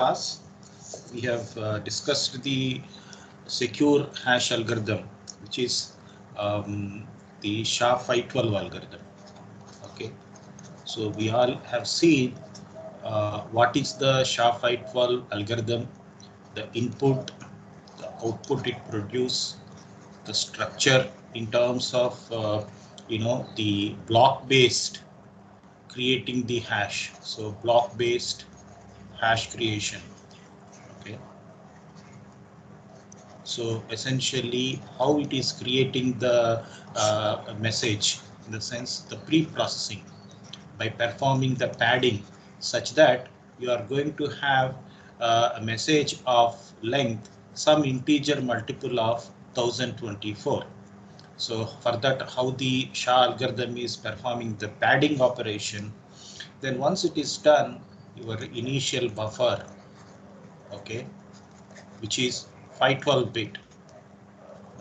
class, we have discussed the secure hash algorithm, which is the SHA-512 algorithm. Okay, so we all have seen what is the SHA-512 algorithm, the input, the output it produces, the structure in terms of the block-based creating the hash. So block-based hash creation. Okay. So essentially how it is creating the message, in the sense the pre-processing by performing the padding such that you are going to have a message of length some integer multiple of 1024. So for that, how the SHA algorithm is performing the padding operation, then once it is done, your initial buffer, okay, which is 512 bit.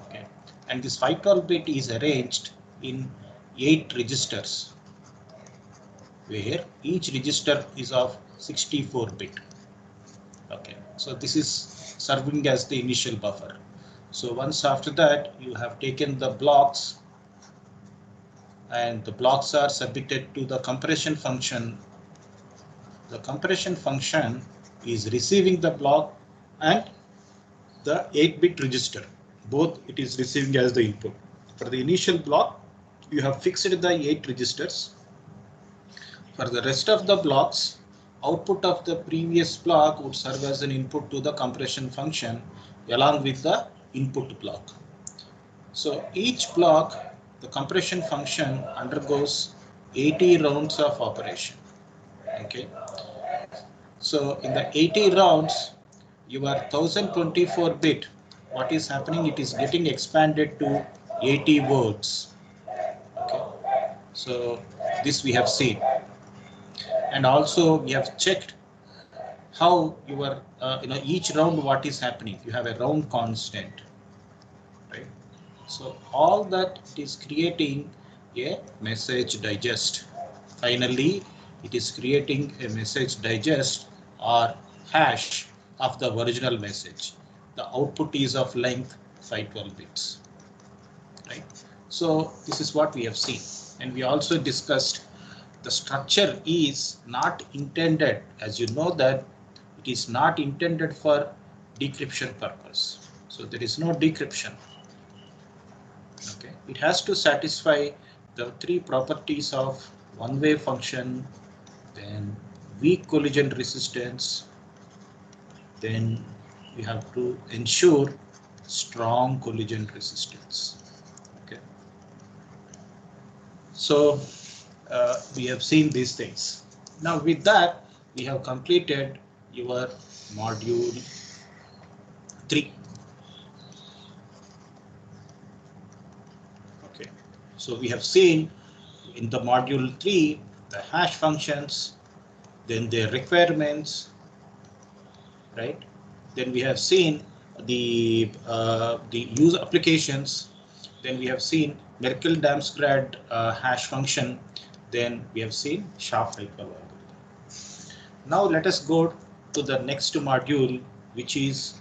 Okay, and this 512 bit is arranged in 8 registers, where each register is of 64 bit. Okay, so this is serving as the initial buffer. So once after that, you have taken the blocks, and the blocks are submitted to the compression function. The compression function is receiving the block and the 8-bit register. Both it is receiving as the input. For the initial block, you have fixed the 8 registers. For the rest of the blocks, output of the previous block would serve as an input to the compression function along with the input block. So each block, the compression function undergoes 80 rounds of operation. Okay. So in the 80 rounds, your 1024 bit, what is happening? It is getting expanded to 80 words. Okay. So this we have seen. And also we have checked how your each round what is happening. You have a round constant, right? So all that it is creating a message digest. Finally, it is creating a message digest or hash of the original message. The output is of length 512 bits, right? So this is what we have seen, and we also discussed the structure is not intended, as you know, that it is not intended for decryption purpose. So there is no decryption. Okay, it has to satisfy the 3 properties of one-way function, then weak collision resistance, then we have to ensure strong collision resistance. Okay, so we have seen these things. Now with that, we have completed your module 3. Okay, so we have seen in the module 3 the hash functions, then their requirements, right? Then we have seen the user applications. Then we have seen Merkle-Damsgrad hash function. Then we have seen SHA-512 algorithm. Now let us go to the next module, which is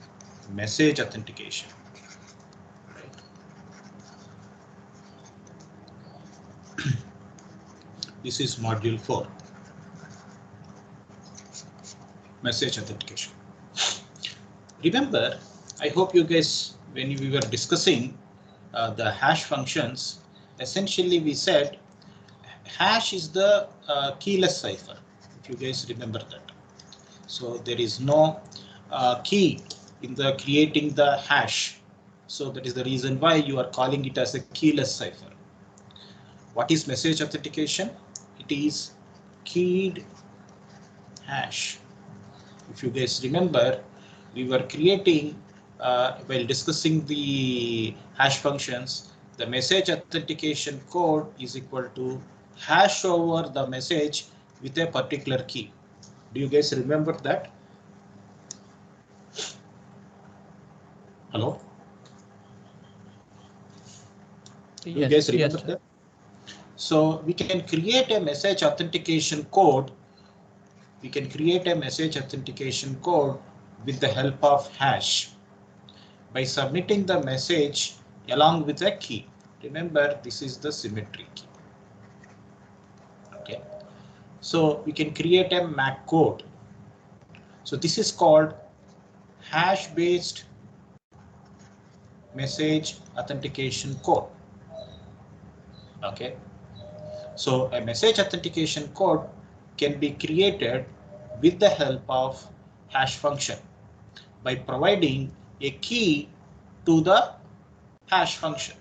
message authentication. Right. This is module 4. Message authentication. Remember, I hope you guys, when we were discussing the hash functions, essentially we said hash is the keyless cipher, if you guys remember that. So there is no key in the creating the hash. So that is the reason why you are calling it as a keyless cipher. What is message authentication? It is keyed hash. If you guys remember, we were creating while discussing the hash functions, the message authentication code is equal to hash over the message with a particular key. Do you guys remember that? Hello? Do you guys remember that? So we can create a message authentication code we can create a message authentication code with the help of hash by submitting the message along with a key. Remember, this is the symmetric key. Okay, so we can create a MAC code. So this is called hash based message authentication code. Okay, so a message authentication code can be created with the help of hash function by providing a key to the hash function.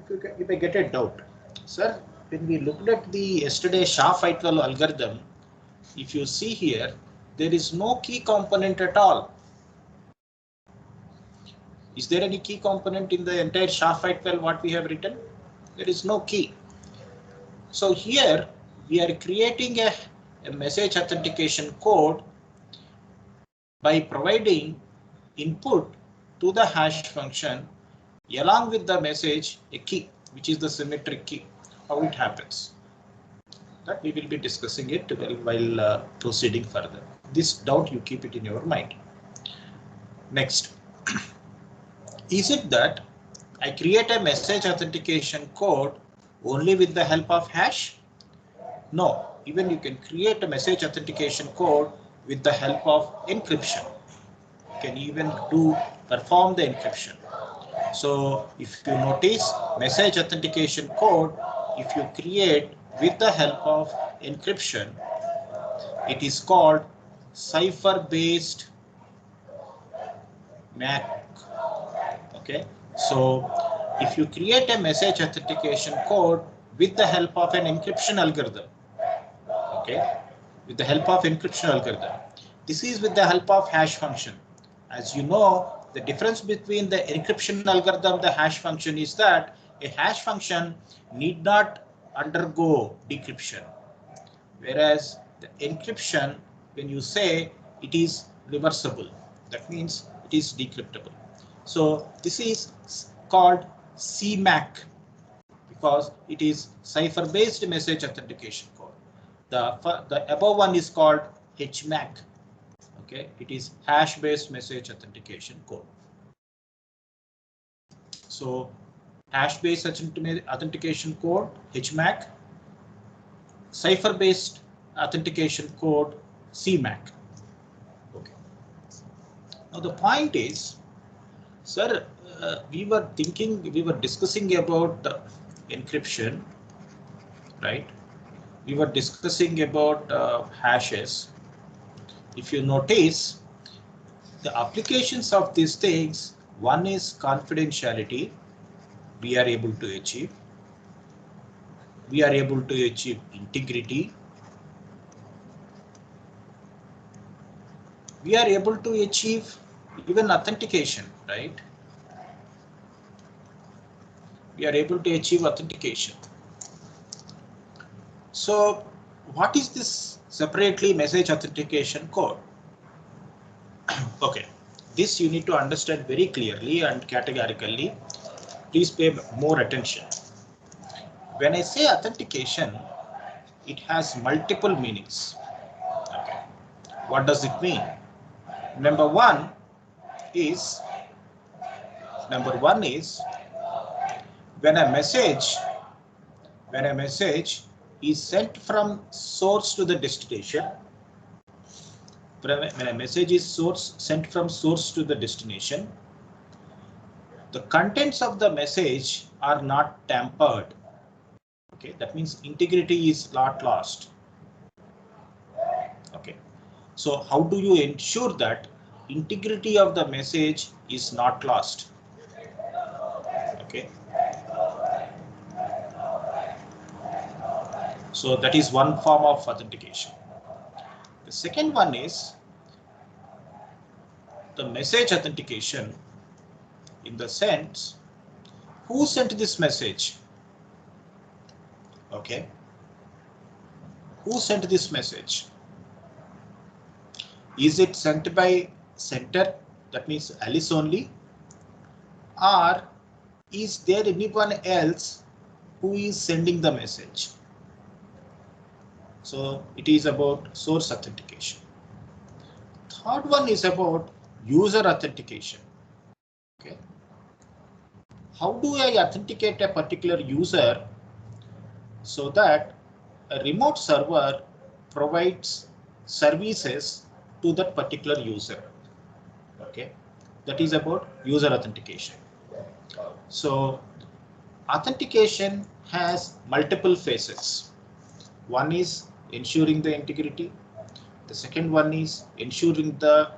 If I get a doubt, sir, when we looked at the yesterday SHA-512 algorithm, if you see here, there is no key component at all. Is there any key component in the entire SHA-512 what we have written? There is no key. So here we are creating a message authentication code by providing input to the hash function along with the message a key, which is the symmetric key. How it happens, that we will be discussing it while proceeding further. This doubt you keep it in your mind. Next, is it that I create a message authentication code only with the help of hash? No, even you can create a message authentication code with the help of encryption. You can even perform the encryption. So if you notice, message authentication code, if you create with the help of encryption, it is called cipher based MAC. Okay, so if you create a message authentication code with the help of an encryption algorithm, okay, with the help of encryption algorithm, this is with the help of hash function. As you know, the difference between the encryption algorithm, the hash function, is that a hash function need not undergo decryption, whereas the encryption, when you say, it is reversible, that means it is decryptable. So this is called CMAC because it is cipher based message authentication code. The above one is called HMAC. Okay, it is hash based message authentication code. So hash based authentication code, HMAC, cipher based authentication code, CMAC. Okay. Now the point is, sir, we were discussing about encryption, right? We were discussing about hashes. If you notice, the applications of these things, one is confidentiality, we are able to achieve. We are able to achieve integrity. We are able to achieve even authentication, right? We are able to achieve authentication. So what is this separately message authentication code? Okay, this you need to understand very clearly and categorically. Please pay more attention. When I say authentication, it has multiple meanings. Okay. What does it mean? Number one is when a message is sent from source to the destination. When a message is sent from source to the destination, the contents of the message are not tampered. Okay, that means integrity is not lost. Okay, so how do you ensure that integrity of the message is not lost? Okay, so that is one form of authentication. The second one is the message authentication, in the sense, who sent this message? Okay, who sent this message? Is it sent by sender, that means Alice only, or is there anyone else who is sending the message? So it is about source authentication. Third one is about user authentication. Okay. How do I authenticate a particular user so that a remote server provides services to that particular user? Okay, that is about user authentication. So authentication has multiple phases. One is ensuring the integrity. The second one is ensuring the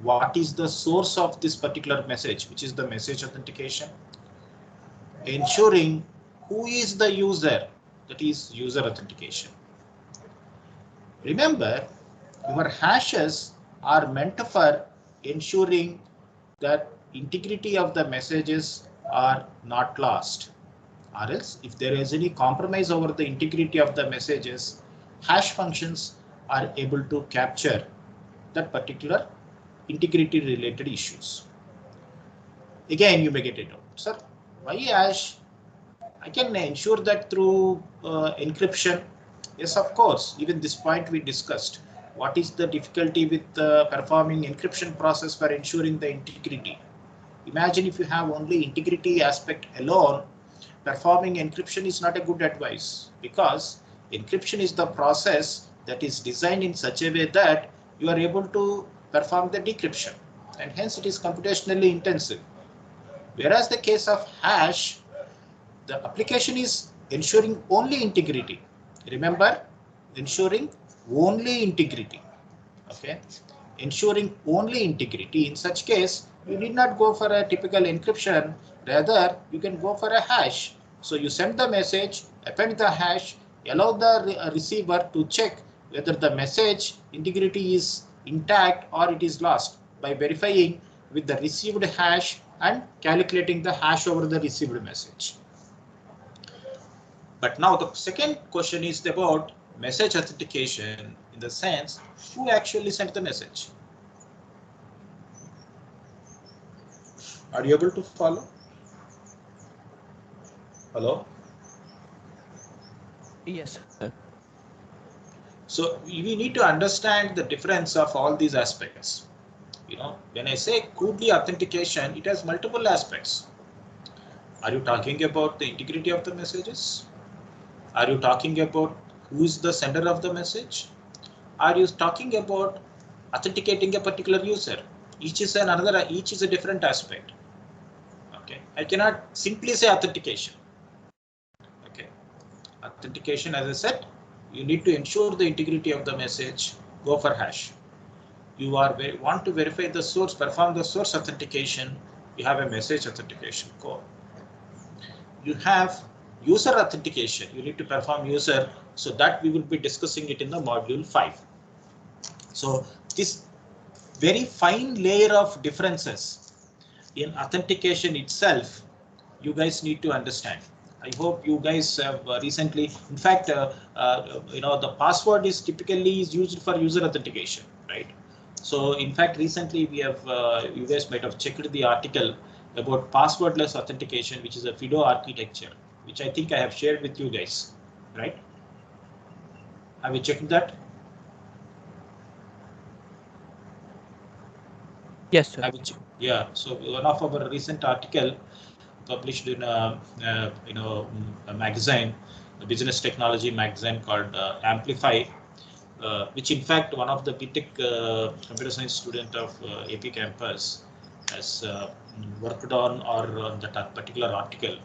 what is the source of this particular message, which is the message authentication. Ensuring who is the user, that is user authentication. Remember, your hashes are meant for ensuring that integrity of the messages are not lost, or else if there is any compromise over the integrity of the messages, hash functions are able to capture that particular integrity related issues. Again, you may get it out, sir, why hash? I can ensure that through encryption. Yes, of course, even this point we discussed. What is the difficulty with performing encryption process for ensuring the integrity? Imagine if you have only integrity aspect alone, performing encryption is not a good advice, because encryption is the process that is designed in such a way that you are able to perform the decryption, and hence it is computationally intensive. Whereas the case of hash, the application is ensuring only integrity. Remember, ensuring only integrity. Okay, ensuring only integrity. In such case, you need not go for a typical encryption. Rather, you can go for a hash. So you send the message, append the hash, allow the receiver to check whether the message integrity is intact or it is lost by verifying with the received hash and calculating the hash over the received message. But now the second question is about message authentication, in the sense who actually sent the message. Are you able to follow? Hello? Yes, sir. So we need to understand the difference of all these aspects. You know, when I say crudely authentication, it has multiple aspects. Are you talking about the integrity of the messages? Are you talking about who is the sender of the message? Are you talking about authenticating a particular user? Each is a different aspect. Okay, I cannot simply say authentication. Okay, authentication, as I said, you need to ensure the integrity of the message. Go for hash. You want to verify the source, perform the source authentication. You have a message authentication code. You have user authentication. You need to perform user, so that we will be discussing it in the module 5. So this very fine layer of differences in authentication itself, you guys need to understand. I hope you guys have recently, in fact, the password is typically used for user authentication, right? So in fact, recently we have, you guys might have checked the article about passwordless authentication, which is a FIDO architecture, which I think I have shared with you guys, right? Have you checked that? Yes, sir. Yeah, so one of our recent article published in a magazine, a business technology magazine called Amplify, which in fact one of the BTech computer science student of AP campus has worked on, or on that particular article,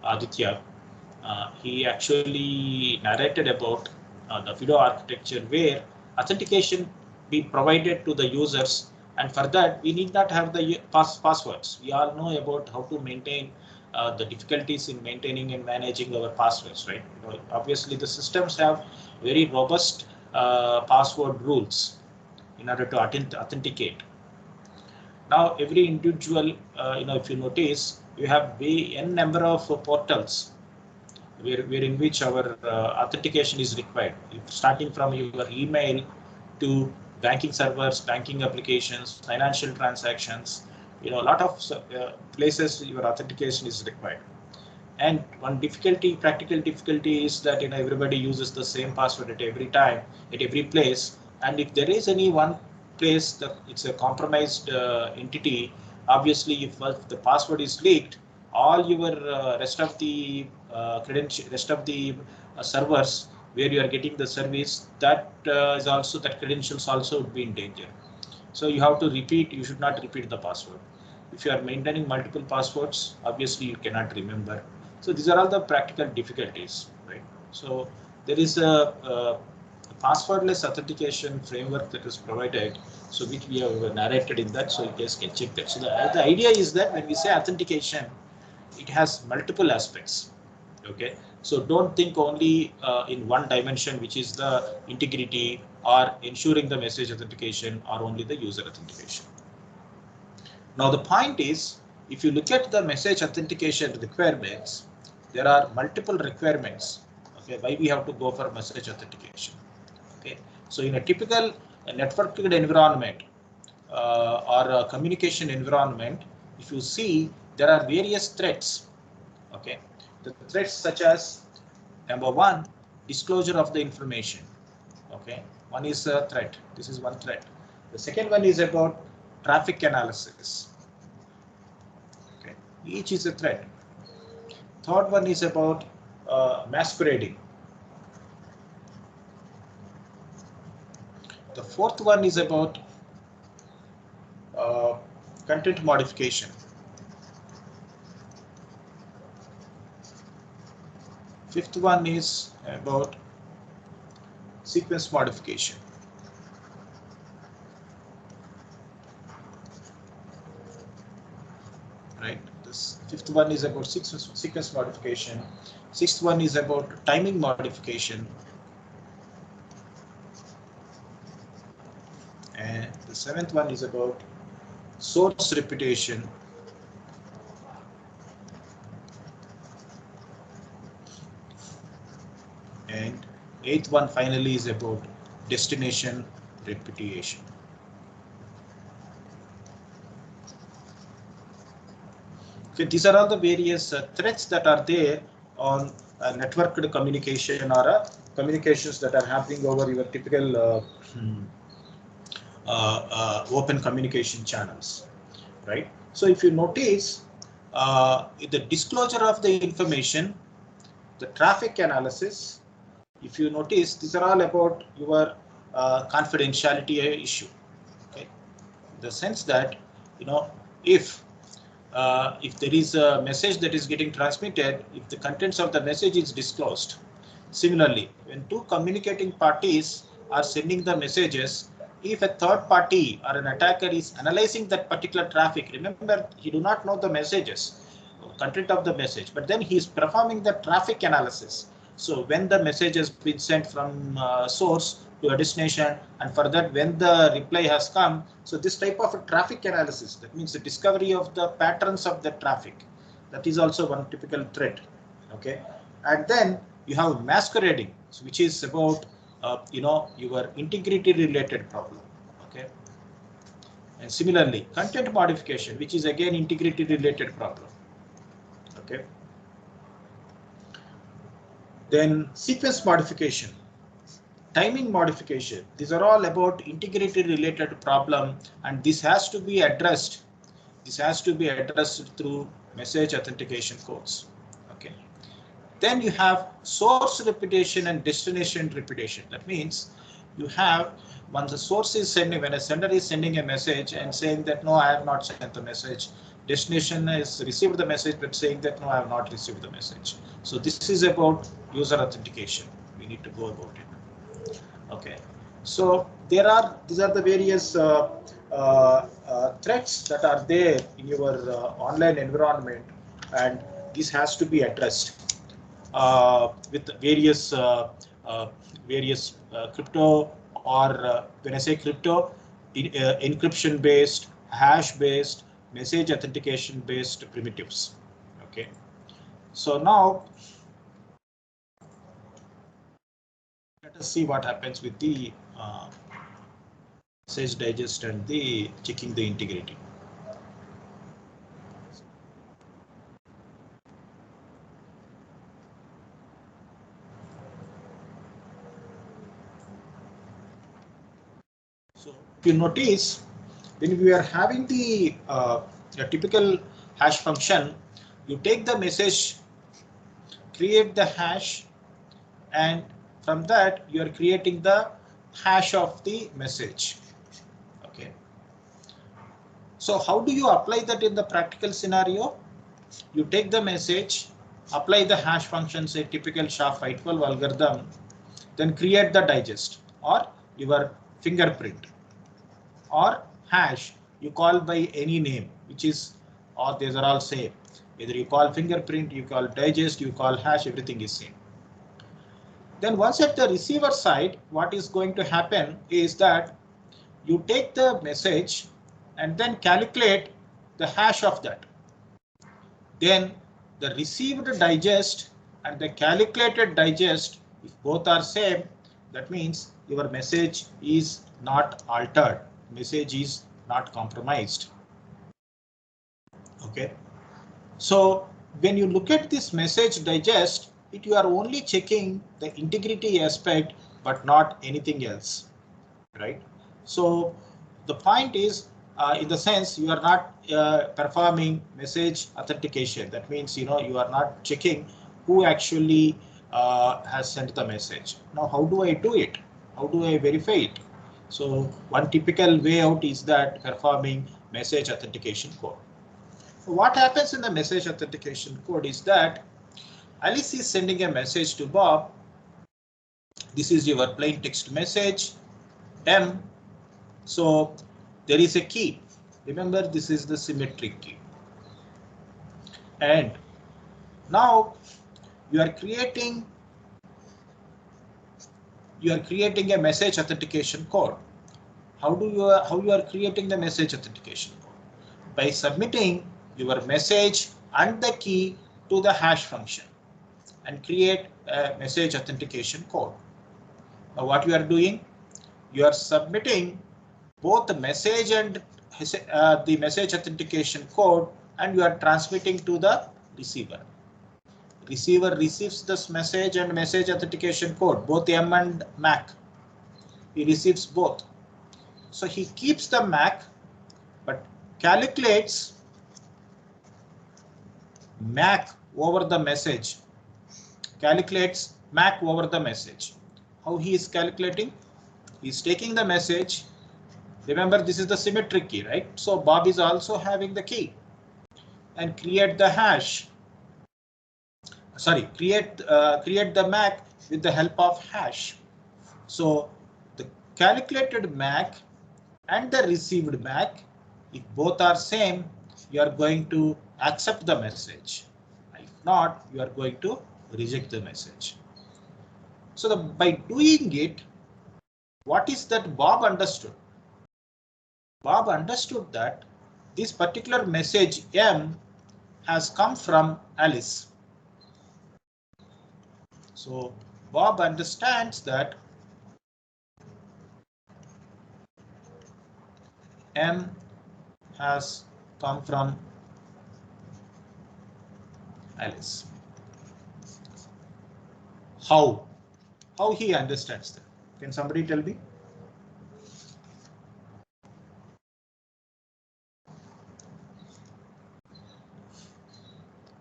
Aditya. He actually narrated about the FIDO architecture, where authentication be provided to the users, and for that we need not have the passwords. We all know about how to maintain the difficulties in maintaining and managing our passwords, right? Obviously the systems have very robust password rules in order to authenticate. Now every individual, if you notice, you have n number of portals where in which our authentication is required, starting from your email to banking servers, banking applications, financial transactions. A lot of places your authentication is required. And one difficulty, practical difficulty, is that everybody uses the same password at every time, at every place. And if there is any one place that it's a compromised entity, obviously if the password is leaked, all your rest of the rest of the servers where you are getting the service, that is also, that credentials also would be in danger. So you have to repeat, you should not repeat the password. If you are maintaining multiple passwords, obviously you cannot remember. So these are all the practical difficulties, right? So there is a passwordless authentication framework that is provided, so which we have narrated in that, so you guys can check that. So the idea is that when we say authentication, it has multiple aspects. Okay, so don't think only in one dimension, which is the integrity or ensuring the message authentication or only the user authentication. Now the point is, if you look at the message authentication requirements, there are multiple requirements. Okay, why we have to go for message authentication? Okay, so in a typical networked environment or a communication environment, if you see, there are various threats. Okay, the threats such as, number one, disclosure of the information. Okay, one is a threat. This is one threat. The second one is about traffic analysis. Okay, each is a threat. Third one is about masquerading. The fourth one is about content modification. Fifth one is about sequence modification. Right. This fifth one is about sequence modification. Sixth one is about timing modification. And the seventh one is about source reputation. And eighth one finally is about destination reputation. Okay, these are all the various threats that are there on networked communication or communications that are happening over your typical open communication channels, right? So if you notice, the disclosure of the information, the traffic analysis, if you notice, these are all about your confidentiality issue. Okay, in the sense that, if there is a message that is getting transmitted, if the contents of the message is disclosed. Similarly, when two communicating parties are sending the messages, if a third party or an attacker is analyzing that particular traffic, remember, he do not know the messages, content of the message, but then he is performing the traffic analysis. So when the message has been sent from source to a destination, and for that when the reply has come, so this type of a traffic analysis, that means the discovery of the patterns of the traffic, that is also one typical threat. Okay, and then you have masquerading, which is about your integrity related problem. Okay, and similarly content modification, which is again integrity related problem. Okay, then sequence modification, timing modification, these are all about integrity related problem, and this has to be addressed. This has to be addressed through message authentication codes. Okay, then you have source reputation and destination reputation. That means you have, once the source is sending, when a sender is sending a message and saying that no, I have not sent the message, destination has received the message but saying that no, I have not received the message. So this is about user authentication. We need to go about it. Okay, so these are the various threats that are there in your online environment, and this has to be addressed with various crypto, or when I say crypto, encryption based, hash based, message authentication based primitives. Okay, so now let us see what happens with the message digest and the checking the integrity. So if you notice, when we are having the a typical hash function, you take the message, create the hash, and from that you are creating the hash of the message. Okay. So how do you apply that in the practical scenario? You take the message, apply the hash function, say typical SHA-512 algorithm, then create the digest or your fingerprint or hash. You call by any name, which is, or these are all same. Either you call fingerprint, you call digest, you call hash, everything is same. Then once at the receiver side, what is going to happen is that you take the message and then calculate the hash of that. Then the received digest and the calculated digest, if both are same, that means your message is not altered, message is not compromised. Okay. So when you look at this message digest, you are only checking the integrity aspect, but not anything else, right? So the point is, in the sense you are not performing message authentication. That means, you are not checking who actually has sent the message. Now, how do I do it? How do I verify it? So one typical way out is that performing message authentication code. So what happens in the message authentication code is that Alice is sending a message to Bob. This is your plain text message, M. So there is a key. Remember, this is the symmetric key. And now you are creating a message authentication code. How you are creating the message authentication code? By submitting your message and the key to the hash function and create a message authentication code. Now what you are doing? You are submitting both the message and the message authentication code, and you are transmitting to the receiver. Receiver receives this message and message authentication code, both M and MAC. He receives both. So he keeps the MAC, but calculates MAC over the message. Calculates MAC over the message. How he is calculating? He is taking the message. Remember, this is the symmetric key, right? So Bob is also having the key, and create the hash. Sorry, create the MAC with the help of hash. So the calculated MAC and the received MAC, if both are same, you are going to accept the message. If not, you are going to reject the message. So by doing it, what is that Bob understood? Bob understood that this particular message M has come from Alice. So Bob understands that M has come from Alice. How he understands that? Can somebody tell me?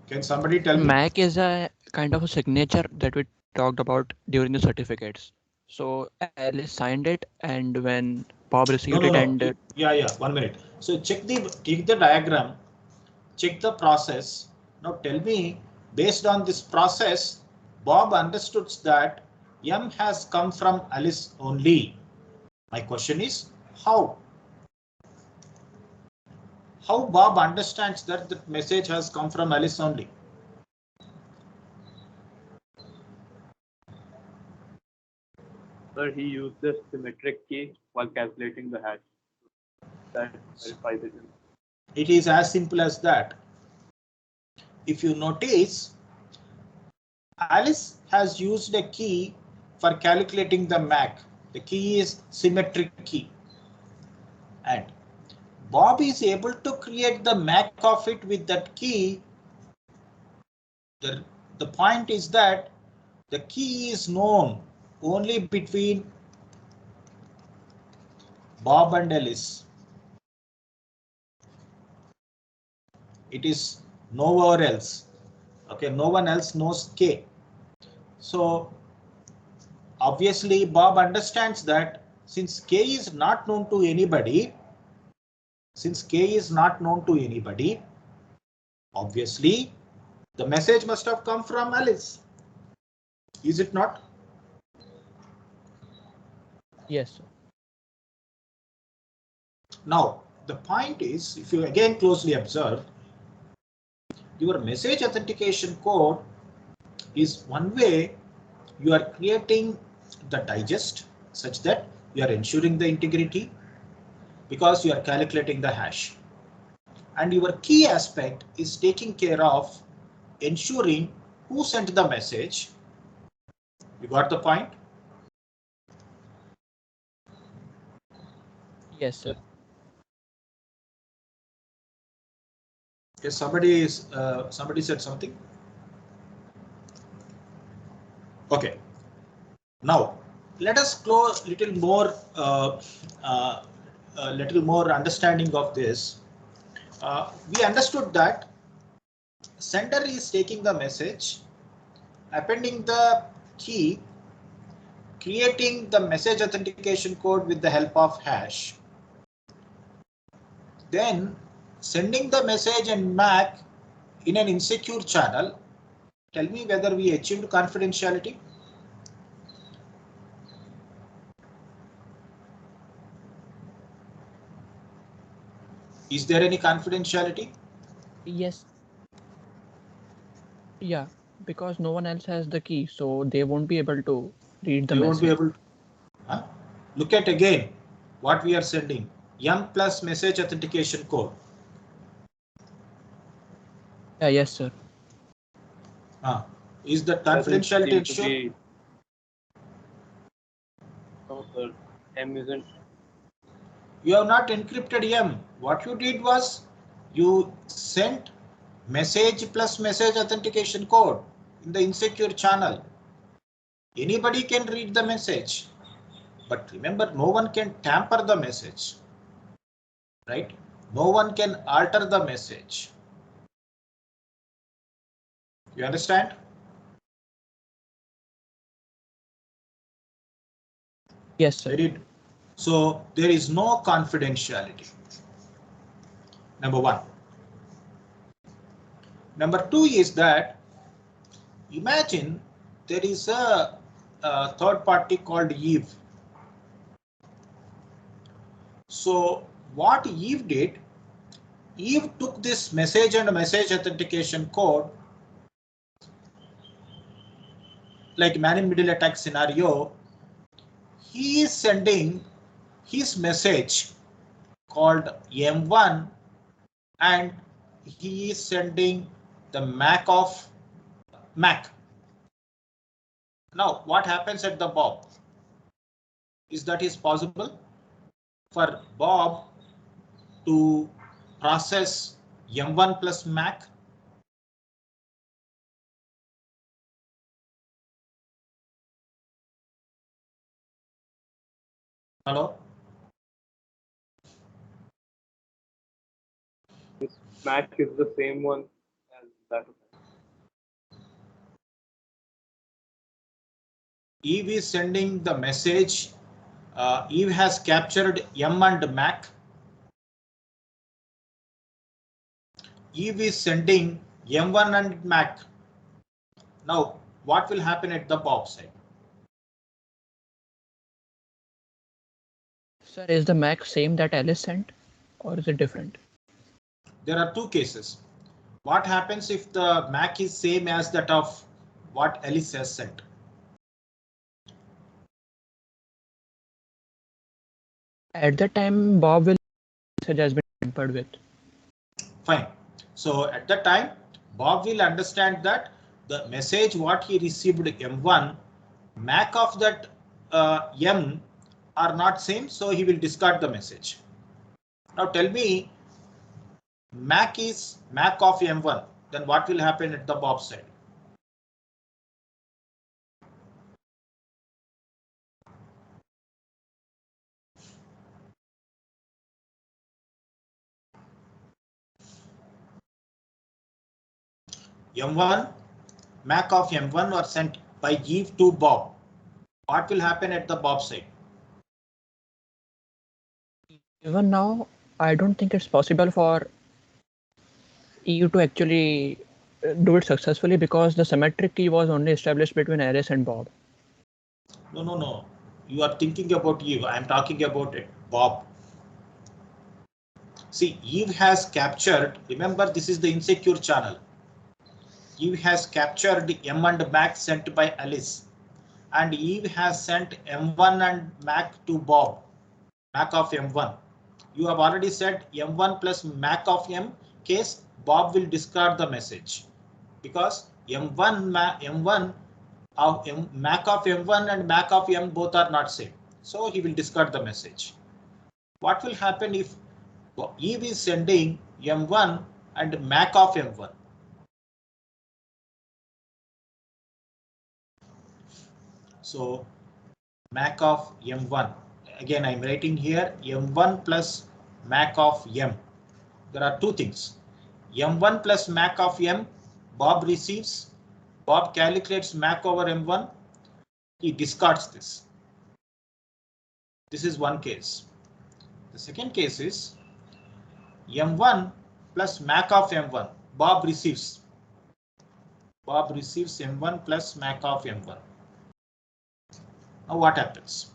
Can somebody tell me? MAC is a kind of a signature that we talked about during the certificates. So Alice signed it, and when Bob received it, No. and Yeah. 1 minute. So take the diagram, check the process. Now tell me, based on this process, Bob understood that M has come from Alice only. My question is, how? How Bob understands that the message has come from Alice only? Sir, he used the symmetric key while calculating the hash. That verifies it. It is as simple as that. If you notice, Alice has used a key for calculating the MAC. The key is symmetric key. And Bob is able to create the MAC of it with that key. The point is that the key is known only between Bob and Alice. It is nowhere else. Okay, no one else knows K. So obviously Bob understands that since K is not known to anybody, obviously the message must have come from Alice. Is it not? Yes, sir. Now, the point is, if you again closely observe, your message authentication code is one way you are creating the digest such that you are ensuring the integrity because you are calculating the hash. And your key aspect is taking care of ensuring who sent the message. You got the point? Yes, sir. Yes, somebody said something. Okay. Now let us close little more understanding of this. We understood that sender is taking the message, appending the key, creating the message authentication code with the help of hash, then sending the message and MAC in an insecure channel. Tell me whether we achieved confidentiality. Is there any confidentiality? Yes. Yeah, because no one else has the key, so they won't be able to read the They won't message. be able to. Huh? Look at again what we are sending. M plus message authentication code. Yeah, yes, sir. Is the Doesn't confidentiality seem to ensured? be. No, sir. M isn't. You have not encrypted M. What you did was you sent message plus message authentication code in the insecure channel. Anybody can read the message, but remember, no one can tamper the message, right? No one can alter the message. You understand? Yes, sir. So there is no confidentiality. Number one. Number two is that imagine there is a third party called Eve. So what Eve did, Eve took this message and message authentication code, like man in middle attack scenario. He is sending his message called M1 and he is sending the MAC of MAC. Now what happens at the Bob? Is that is possible for Bob to process M1 plus MAC? Hello? This MAC is the same one as that. Eve is sending the message. Eve has captured M and MAC. Eve is sending M1 and MAC. Now, what will happen at the Bob side? Sir, is the MAC same that Alice sent, or is it different? There are two cases. What happens if the MAC is same as that of what Alice has sent? At the time, Bob will message has been tampered with. Fine. So at that time, Bob will understand that the message what he received M1, MAC of that M are not same, so he will discard the message. Now tell me, MAC is MAC of M1, then what will happen at the Bob side? M1, MAC of M1 were sent by Eve to Bob. What will happen at the Bob side? Even now, I don't think it's possible for EU to actually do it successfully because the symmetric key was only established between Alice and Bob. No. You are thinking about Eve. I am talking about it, Bob. See, Eve has captured, remember this is the insecure channel. Eve has captured M and MAC sent by Alice. And Eve has sent M1 and MAC to Bob. MAC of M1. You have already said M1 plus MAC of M case, Bob will discard the message. Because M1 of MAC of M1 and MAC of M both are not same. So he will discard the message. What will happen if Eve is sending M1 and MAC of M1? So MAC of M1. Again, I'm writing here M1 plus MAC of M. There are two things. M1 plus MAC of M, Bob receives. Bob calculates MAC over M1. He discards this. This is one case. The second case is M1 plus MAC of M1. Bob receives. Bob receives M1 plus MAC of M1. Now what happens?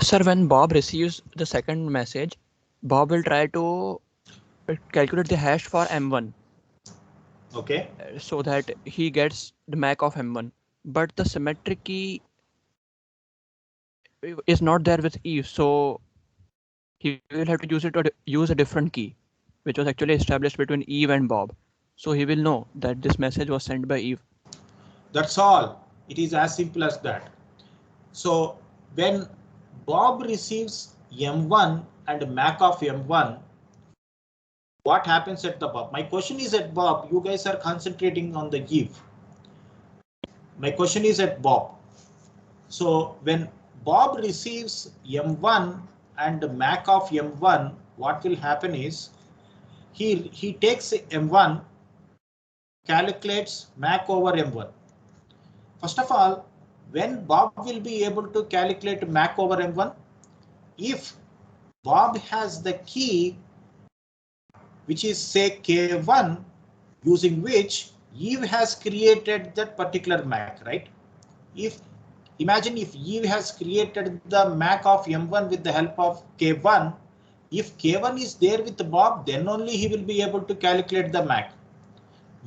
Sir, when Bob receives the second message, Bob will try to calculate the hash for M1. Okay. So that he gets the MAC of M1. But the symmetric key is not there with Eve, so he will have to use a different key, which was actually established between Eve and Bob. So he will know that this message was sent by Eve. That's all. It is as simple as that. So when Bob receives M1 and MAC of M1, what happens at the Bob? My question is at Bob. You guys are concentrating on the Eve. My question is at Bob. So when Bob receives M1 and MAC of M1, what will happen is he takes M1, calculates MAC over M1. First of all, when Bob will be able to calculate MAC over M1, if Bob has the key, which is say K1, using which Eve has created that particular MAC, right? Imagine if Eve has created the MAC of M1 with the help of K1, if K1 is there with Bob, then only he will be able to calculate the MAC.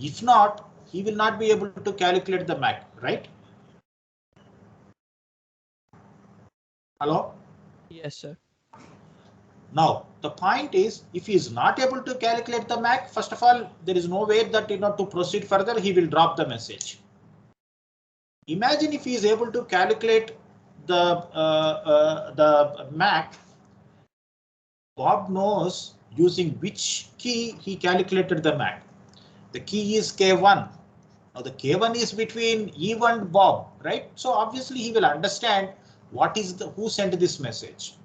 If not, he will not be able to calculate the MAC, right? Hello? Yes, sir. Now, the point is, if he is not able to calculate the MAC, first of all, there is no way that to proceed further, he will drop the message. Imagine if he is able to calculate the MAC, Bob knows using which key he calculated the MAC. The key is K1. Now the K1 is between Eve and Bob, right? So obviously he will understand what is who sent this message.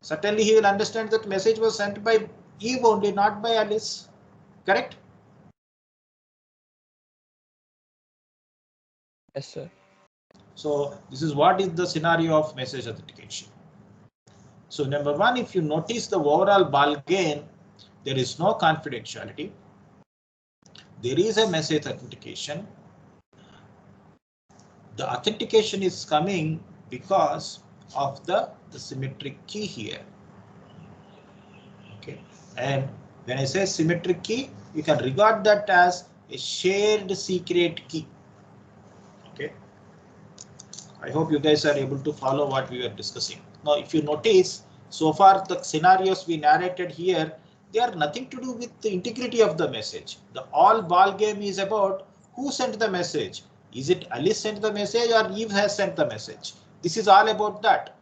Certainly he will understand that message was sent by Eve only, not by Alice. Correct? Yes, sir. So this is what is the scenario of message authentication. So number one, if you notice the overall ball game, there is no confidentiality. There is a message authentication. The authentication is coming because of the symmetric key here. Okay, and when I say symmetric key, you can regard that as a shared secret key. Okay, I hope you guys are able to follow what we were discussing. Now, if you notice, so far the scenarios we narrated here, they are nothing to do with the integrity of the message. The all ball game is about who sent the message. Is it Alice sent the message or Eve has sent the message? This is all about that.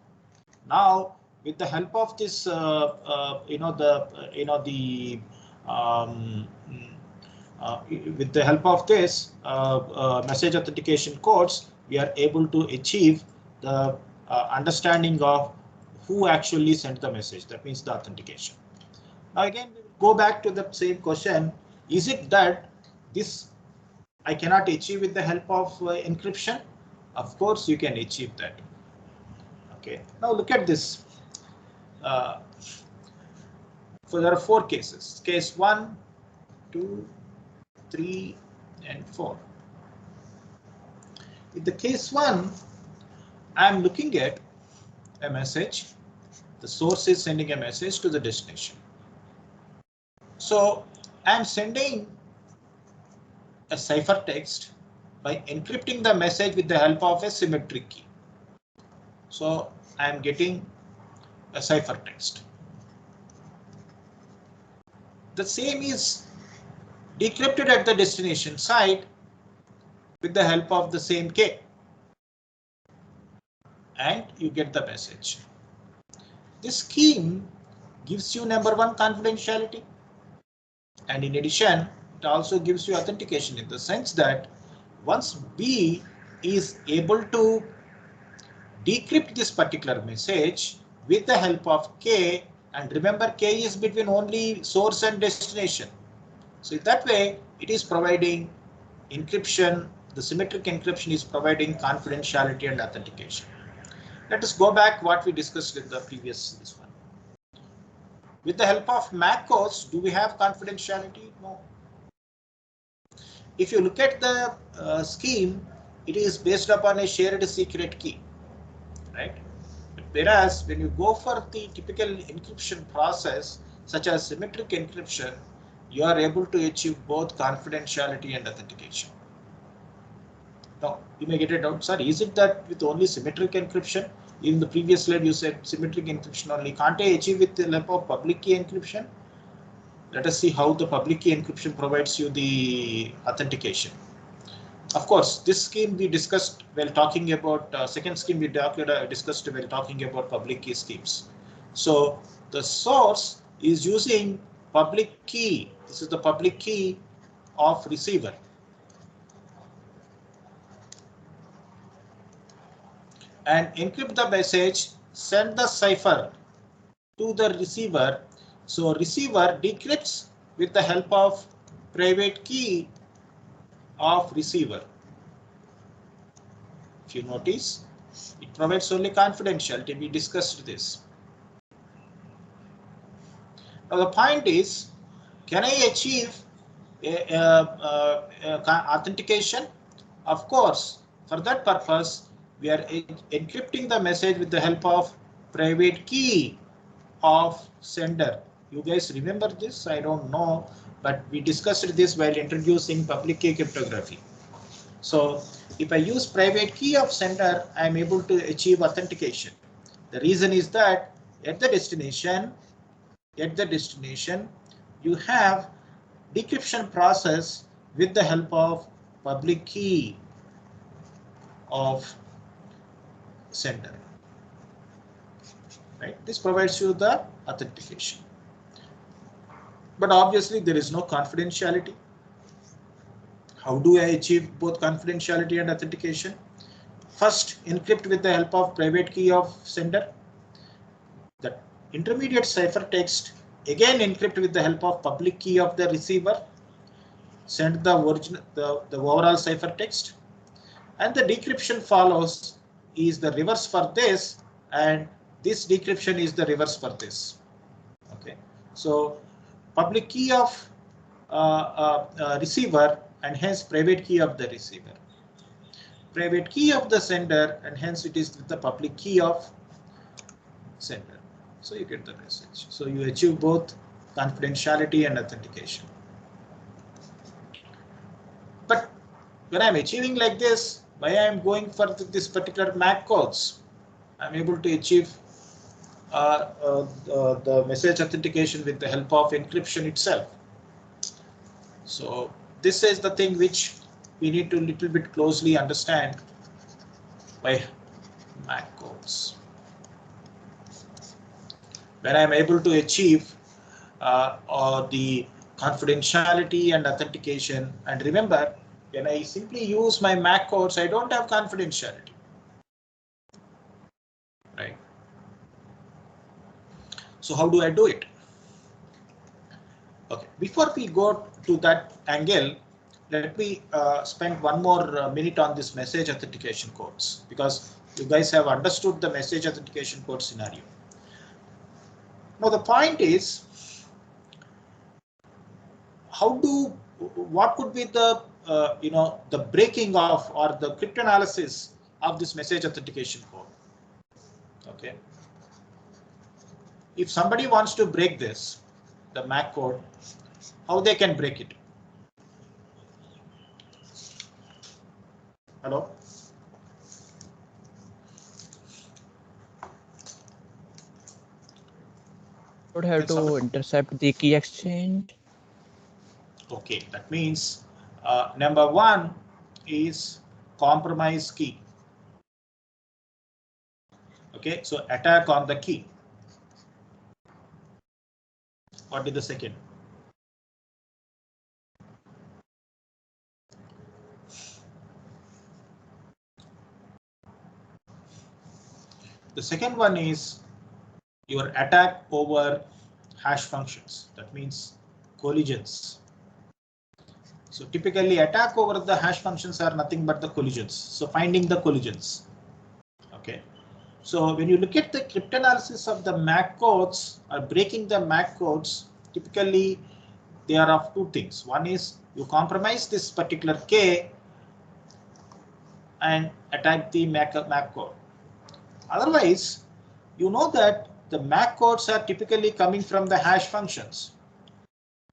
Now, with the help of this, with the help of this message authentication codes, we are able to achieve the understanding of who actually sent the message. That means the authentication. Now again, we will go back to the same question. Is it that this I cannot achieve with the help of encryption? Of course, you can achieve that. Okay. Now look at this. So there are 4 cases. Case 1, 2, 3, and 4. In the case 1, I am looking at a message. The source is sending a message to the destination. So I am sending a ciphertext by encrypting the message with the help of a symmetric key. So I am getting a ciphertext. The same is decrypted at the destination side with the help of the same key, and you get the message. This scheme gives you number 1 confidentiality, and in addition it also gives you authentication in the sense that once B is able to decrypt this particular message with the help of K, and remember K is between only source and destination. So in that way it is providing encryption. The symmetric encryption is providing confidentiality and authentication. Let us go back what we discussed in the previous this one. With the help of MAC codes, do we have confidentiality? No. If you look at the scheme, it is based upon a shared secret key, right? Whereas when you go for the typical encryption process, such as symmetric encryption, you are able to achieve both confidentiality and authentication. Now, you may get a doubt, sorry, is it that with only symmetric encryption? In the previous slide, you said symmetric encryption only. Can't I achieve with the help of public key encryption? Let us see how the public key encryption provides you the authentication. Of course, this scheme we discussed while talking about second scheme we discussed while talking about public key schemes. So the source is using public key. This is the public key of receiver. And encrypt the message, send the cipher to the receiver. So receiver decrypts with the help of private key of receiver. If you notice, it provides only confidentiality. We discussed this. Now the point is, can I achieve authentication? Of course, for that purpose, we are encrypting the message with the help of private key of sender. You guys remember this? I don't know, but we discussed this while introducing public key cryptography. So if I use private key of sender, I am able to achieve authentication. The reason is that at the destination, you have decryption process with the help of public key of sender. Right? This provides you the authentication. But obviously there is no confidentiality. How do I achieve both confidentiality and authentication? First, encrypt with the help of private key of sender. The intermediate ciphertext again encrypt with the help of public key of the receiver. Send the original the overall ciphertext, and the decryption follows is the reverse for this, and this decryption is the reverse for this. Okay, so public key of receiver and hence private key of the receiver. Private key of the sender and hence it is the public key of sender. So you get the message. So you achieve both confidentiality and authentication. But when I'm achieving like this, why I'm going for this particular MAC codes, I'm able to achieve the message authentication with the help of encryption itself. So this is the thing which we need to little bit closely understand by MAC codes. When I'm able to achieve the confidentiality and authentication, and remember, when I simply use my MAC codes, I don't have confidentiality, right? So how do I do it? Okay, before we go to that angle, let me spend one more minute on this message authentication codes, because you guys have understood the message authentication code scenario. Now the point is, what could be the the breaking of or the cryptanalysis of this message authentication code? Okay, if somebody wants to break this, the MAC code, how they can break it? Hello? Would have to intercept the key exchange. Okay, that means number one is compromise key. Okay, so attack on the key. What is the second? The second one is your attack over hash functions. That means collisions. So typically attack over the hash functions are nothing but the collisions. So finding the collisions. Okay. So when you look at the cryptanalysis of the MAC codes or breaking the MAC codes, typically they are of two things. One is you compromise this particular K and attack the MAC code. Otherwise, you know that the MAC codes are typically coming from the hash functions.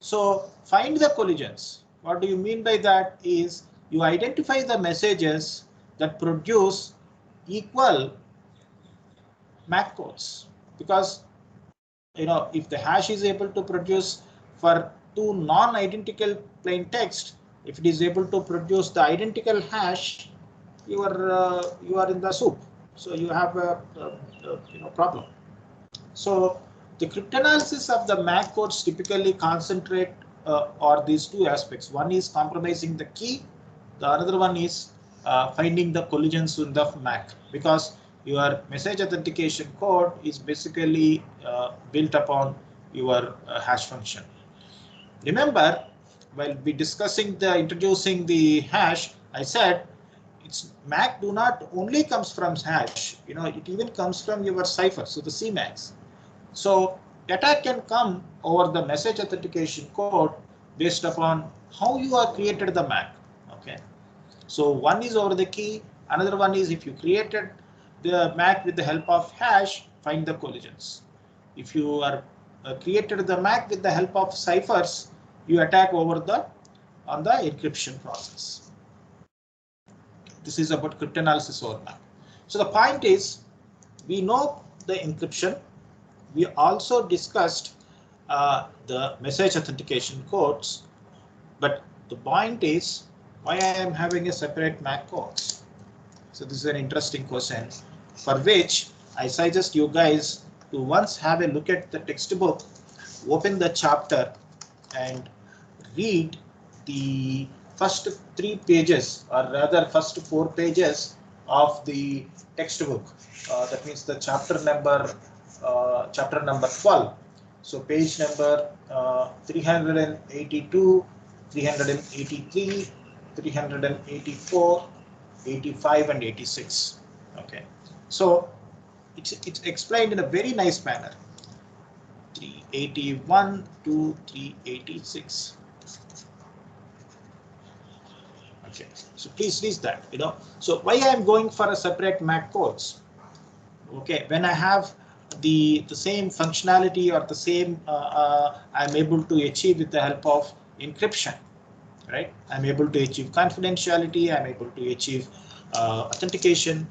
So find the collisions. What do you mean by that is you identify the messages that produce equal MAC codes, because if the hash is able to produce for two non-identical plain text, if it is able to produce the identical hash, you are in the soup. So you have a problem. So the cryptanalysis of the MAC codes typically concentrate on these two aspects. One is compromising the key. The other one is finding the collisions in the MAC, because your message authentication code is basically built upon your hash function. Remember, while we discussing introducing the hash, I said it's MAC do not only comes from hash, it even comes from your cipher, so the CMACs. So attack can come over the message authentication code based upon how you have created the MAC. Okay, so one is over the key, another one is if you created the MAC with the help of hash, find the collisions. If you are created the MAC with the help of ciphers, you attack over on the encryption process. This is about cryptanalysis over MAC. So the point is, we know the encryption. We also discussed the message authentication codes, but the point is why I am having a separate MAC codes. So this is an interesting question, for which I suggest you guys to once have a look at the textbook, open the chapter and read the first 3 pages, or rather first 4 pages of the textbook. That means the chapter number 12. So page number 382, 383, 384, 85 and 86. Okay, so it's explained in a very nice manner. 381 to 386. Okay, so please read that. So why I am going for a separate MAC codes? Okay, when I have the same functionality or the same I'm able to achieve with the help of encryption, right? I'm able to achieve confidentiality, I'm able to achieve authentication,